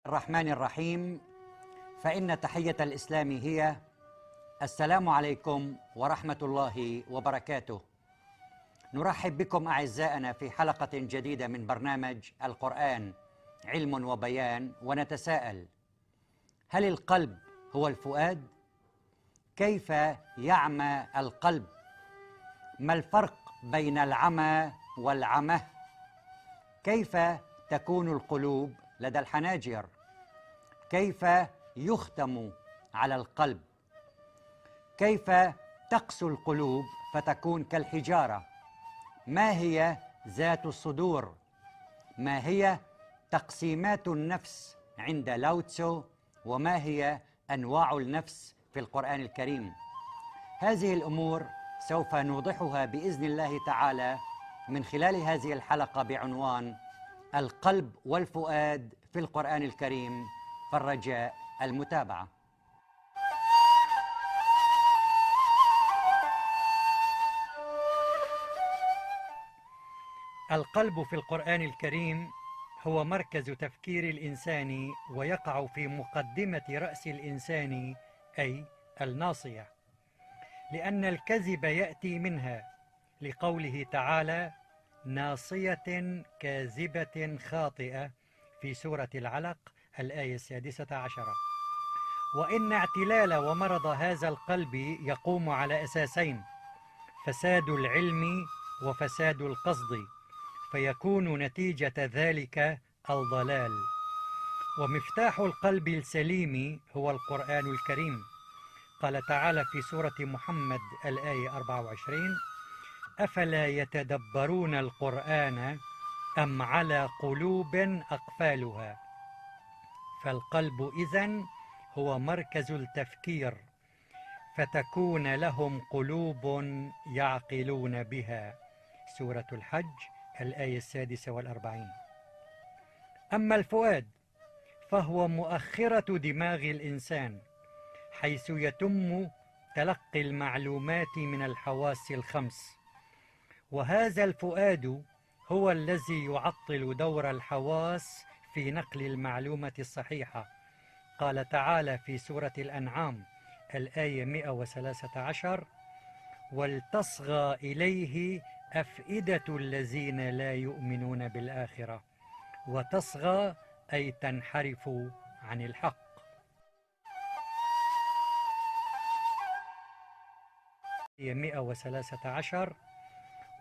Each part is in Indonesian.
الرحمن الرحيم. فإن تحية الإسلام هي السلام عليكم ورحمة الله وبركاته. نرحب بكم أعزائنا في حلقة جديدة من برنامج القرآن علم وبيان، ونتساءل: هل القلب هو الفؤاد؟ كيف يعمى القلب؟ ما الفرق بين العمى والعمى؟ كيف تكون القلوب لدى الحناجر؟ كيف يختم على القلب؟ كيف تقسو القلوب فتكون كالحجارة؟ ما هي ذات الصدور؟ ما هي تقسيمات النفس عند لاو تسو؟ وما هي أنواع النفس في القرآن الكريم؟ هذه الأمور سوف نوضحها بإذن الله تعالى من خلال هذه الحلقة بعنوان القلب والفؤاد في القرآن الكريم، فالرجاء المتابعة. القلب في القرآن الكريم هو مركز تفكير الإنسان، ويقع في مقدمة رأس الإنسان أي الناصية، لأن الكذب يأتي منها، لقوله تعالى: ناصية كاذبة خاطئة في سورة العلق الآية 16. وإن اعتلال ومرض هذا القلب يقوم على أساسين: فساد العلم وفساد القصد، فيكون نتيجة ذلك الضلال. ومفتاح القلب السليم هو القرآن الكريم. قال تعالى في سورة محمد الآية 24: أفلا يتدبرون القرآن أم على قلوب أقفالها؟ فالقلب إذن هو مركز التفكير، فتكون لهم قلوب يعقلون بها. سورة الحج الآية 46. أما الفؤاد فهو مؤخرة دماغ الإنسان، حيث يتم تلقي المعلومات من الحواس الخمس، وهذا الفؤاد هو الذي يعطل دور الحواس في نقل المعلومة الصحيحة. قال تعالى في سورة الأنعام الآية 113: ولتصغى إليه أفئدة الذين لا يؤمنون بالآخرة. وتصغى أي تنحرف عن الحق. آية 113: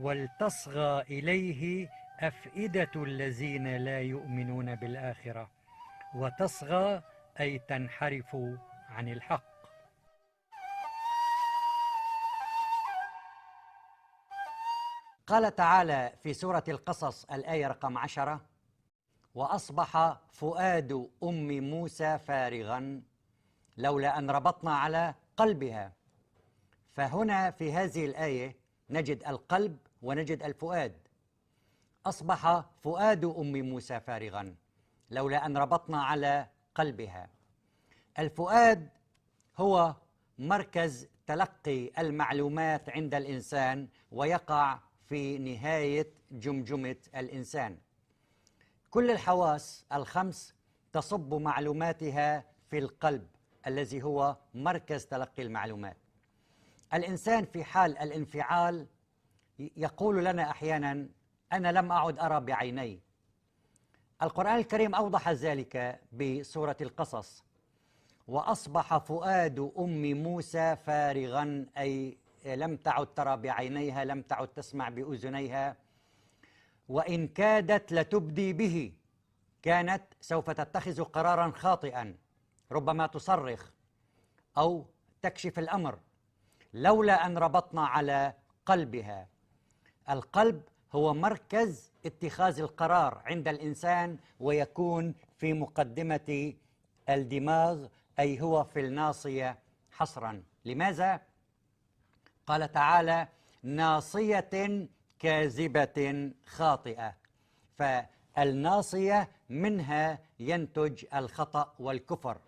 ولتصغى إليه أفئدة الذين لا يؤمنون بالآخرة. وتصغى أي تنحرف عن الحق. قال تعالى في سورة القصص الآية رقم 10: وأصبح فؤاد أم موسى فارغا لولا أن ربطنا على قلبها. فهنا في هذه الآية نجد القلب ونجد الفؤاد. أصبح فؤاد أم موسى فارغا لولا أن ربطنا على قلبها. الفؤاد هو مركز تلقي المعلومات عند الإنسان، ويقع في نهاية جمجمة الإنسان. كل الحواس الخمس تصب معلوماتها في القلب الذي هو مركز تلقي المعلومات. الإنسان في حال الانفعال يقول لنا أحيانا: أنا لم أعد أرى بعيني. القرآن الكريم أوضح ذلك بسورة القصص: وأصبح فؤاد أم موسى فارغا، أي لم تعد ترى بعينيها، لم تعد تسمع بأذنيها. وإن كادت لتبدي به، كانت سوف تتخذ قرارا خاطئا، ربما تصرخ أو تكشف الأمر، لولا أن ربطنا على قلبها. القلب هو مركز اتخاذ القرار عند الإنسان، ويكون في مقدمة الدماغ، أي هو في الناصية حصرا. لماذا؟ قال تعالى: ناصية كاذبة خاطئة. فالناصية منها ينتج الخطأ والكفر.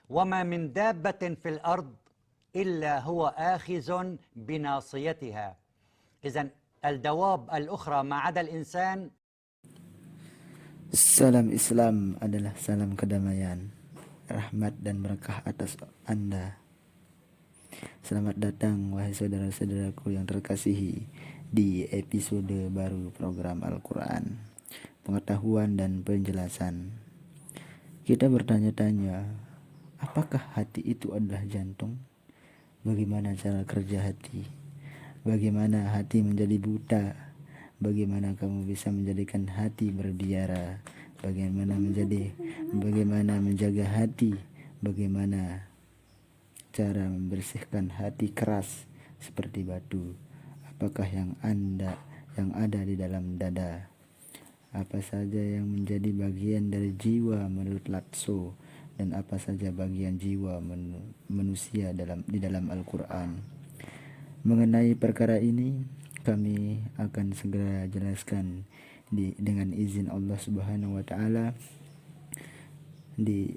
وما من دابة في الأرض إلا هو آخذ بناصيتها. إذن الدواب الأخرى ما عدا الإنسان Salam Islam adalah salam kedamaian, rahmat dan berkah atas Anda. Selamat datang wahai saudara-saudaraku yang terkasihi di episode baru program Al-Quran, pengetahuan dan penjelasan. Kita bertanya-tanya, apakah hati itu adalah jantung? Bagaimana cara kerja hati? Bagaimana hati menjadi buta? Bagaimana kamu bisa menjadikan hati berbiara? Bagaimana menjaga hati? Bagaimana cara membersihkan hati keras seperti batu? Apakah yang ada di dalam dada? Apa saja yang menjadi bagian dari jiwa menurut Latso, dan apa saja bagian jiwa manusia di dalam Al-Quran? Mengenai perkara ini kami akan segera jelaskan dengan izin Allah Subhanahu wa taala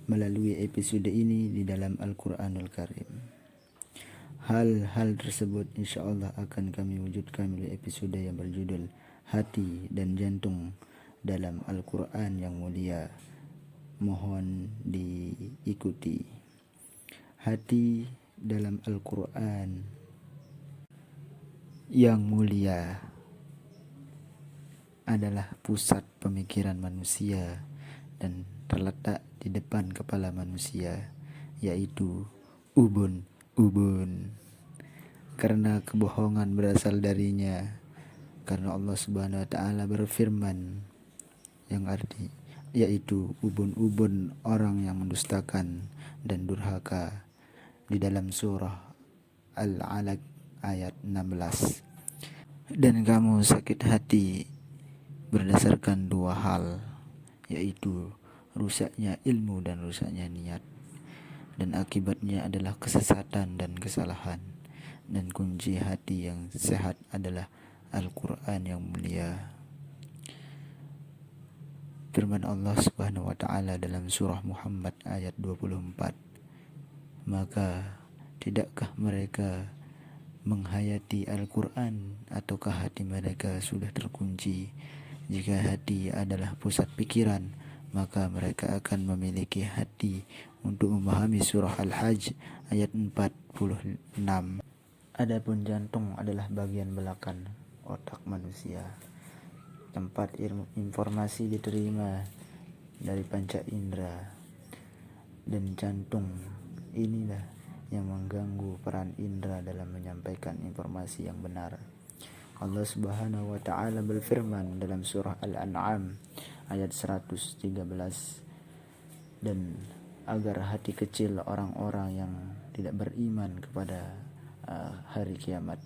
melalui episode ini di dalam Al-Qur'anul Karim. Hal-hal tersebut insya Allah akan kami wujudkan melalui episode yang berjudul Hati dan Jantung dalam Al-Quran yang mulia. Mohon diikuti. Hati dalam Al-Quran yang mulia adalah pusat pemikiran manusia dan terletak di depan kepala manusia, yaitu ubun. Karena kebohongan berasal darinya, karena Allah Subhanahu wa taala berfirman yang arti yaitu ubun orang yang mendustakan dan durhaka di dalam surah Al-Alaq ayat 16. Dan kamu sakit hati berdasarkan dua hal, yaitu rusaknya ilmu dan rusaknya niat, dan akibatnya adalah kesesatan dan kesalahan. Dan kunci hati yang sehat adalah Al-Quran yang mulia. Firman Allah Subhanahu wa taala dalam surah Muhammad ayat 24, maka tidakkah mereka menghayati Al-Quran, ataukah hati mereka sudah terkunci? Jika hati adalah pusat pikiran, maka mereka akan memiliki hati untuk memahami surah Al-Hajj ayat 46. Adapun jantung adalah bagian belakang otak manusia, tempat informasi diterima dari panca indera, dan jantung inilah yang mengganggu peran indera dalam menyampaikan informasi yang benar. Allah Subhanahu wa taala berfirman dalam surah Al-An'am ayat 113, dan agar hati kecil orang-orang yang tidak beriman kepada hari kiamat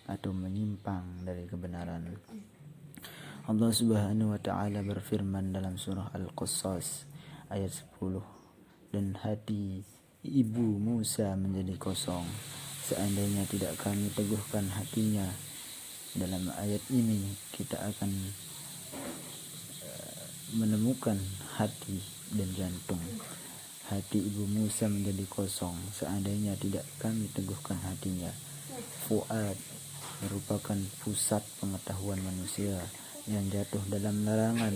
atau menyimpang dari kebenaran. Allah Subhanahu wa taala berfirman dalam surah Al-Qasas ayat 10, dan hati ibu Musa menjadi kosong seandainya tidak kami teguhkan hatinya. Dalam ayat ini kita akan menemukan hati dan jantung. Hati ibu Musa menjadi kosong seandainya tidak kami teguhkan hatinya. Fuad merupakan pusat pengetahuan manusia yang jatuh dalam larangan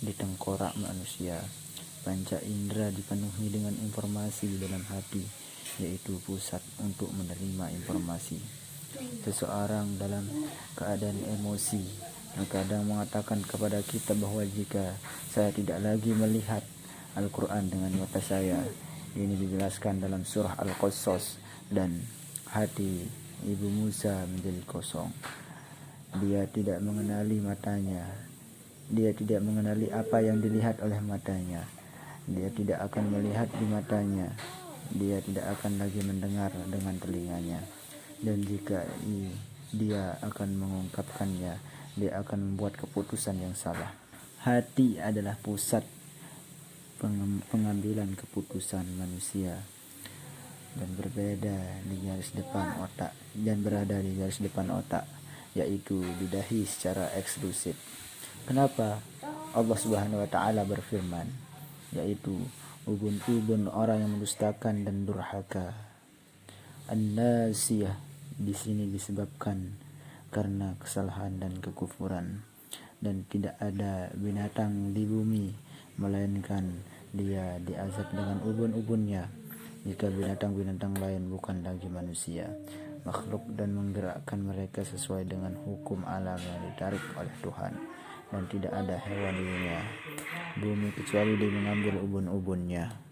di tengkorak manusia. Panca indera dipenuhi dengan informasi dalam hati, yaitu pusat untuk menerima informasi. Seseorang dalam keadaan emosi terkadang mengatakan kepada kita bahwa jika saya tidak lagi melihat Al-Quran dengan mata saya. Ini dijelaskan dalam surah Al-Qasas, dan hati ibu Musa menjadi kosong. Dia tidak mengenali matanya. Dia tidak mengenali apa yang dilihat oleh matanya. Dia tidak akan melihat di matanya. Dia tidak akan lagi mendengar dengan telinganya. Dan jika dia akan mengungkapkannya, dia akan membuat keputusan yang salah. Hati adalah pusat pengambilan keputusan manusia dan berada di garis depan otak, yaitu di dahi secara eksklusif. Kenapa Allah Subhanahu wa taala berfirman, yaitu ubun orang yang mendustakan dan durhaka. An-nasiyah di sini disebabkan karena kesalahan dan kekufuran. dan tidak ada binatang di bumi melainkan dia diazab dengan ubun-ubunnya jika binatang-binatang lain bukan lagi manusia, makhluk, dan menggerakkan mereka sesuai dengan hukum alam yang ditarik oleh Tuhan. Dan tidak ada hewan di dunia bumi kecuali dia mengambil ubun-ubunnya.